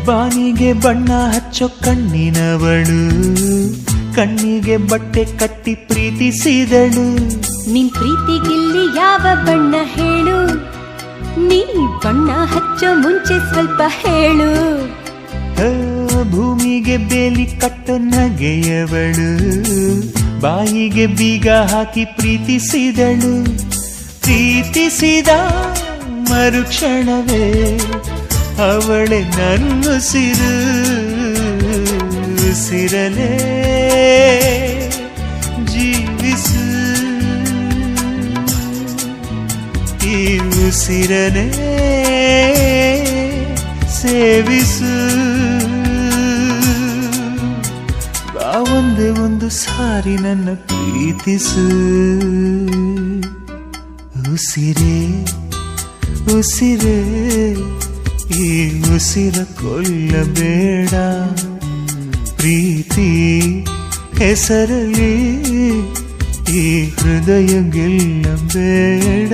ಬಾನಿಗೆ ಬಣ್ಣ ಹಚ್ಚೋ ಕಣ್ಣಿನವಳು, ಕಣ್ಣಿಗೆ ಬಟ್ಟೆ ಕಟ್ಟಿ ಪ್ರೀತಿಸಿದಳು. ನಿನ್ ಪ್ರೀತಿಗಿಲ್ಲಿ ಯಾವ ಬಣ್ಣ ಹೇಳು, ನೀ ಬಣ್ಣ ಹಚ್ಚೋ ಮುಂಚೆ ಸ್ವಲ್ಪ ಹೇಳು. ಭೂಮಿಗೆ ಬೇಲಿ ಕಟ್ಟೋ ನಗೆಯವಳು, ಬಾಯಿಗೆ ಬೀಗ ಹಾಕಿ ಪ್ರೀತಿಸಿದಳು. ಪ್ರೀತಿಸಿದ ಮರುಕ್ಷಣವೇ ಅವಳೆ ನನ್ನುಸಿರು, ಉಸಿರಲೇ ಜೀವಿಸು, ಈ ಉಸಿರನೇ ಸೇವಿಸು. ಬಾ ಒಂದೇ ಒಂದು ಸಾರಿ ನನ್ನ ಪ್ರೀತಿಸು. ಉಸಿರೇ ಉಸಿರೇ ಈ ಉಸಿರ ಕೊಲ್ಲಬೇಡ, ಪ್ರೀತಿ ಹೆಸರಲಿ ಈ ಹೃದಯ ಗೆಲ್ಲಬೇಡ.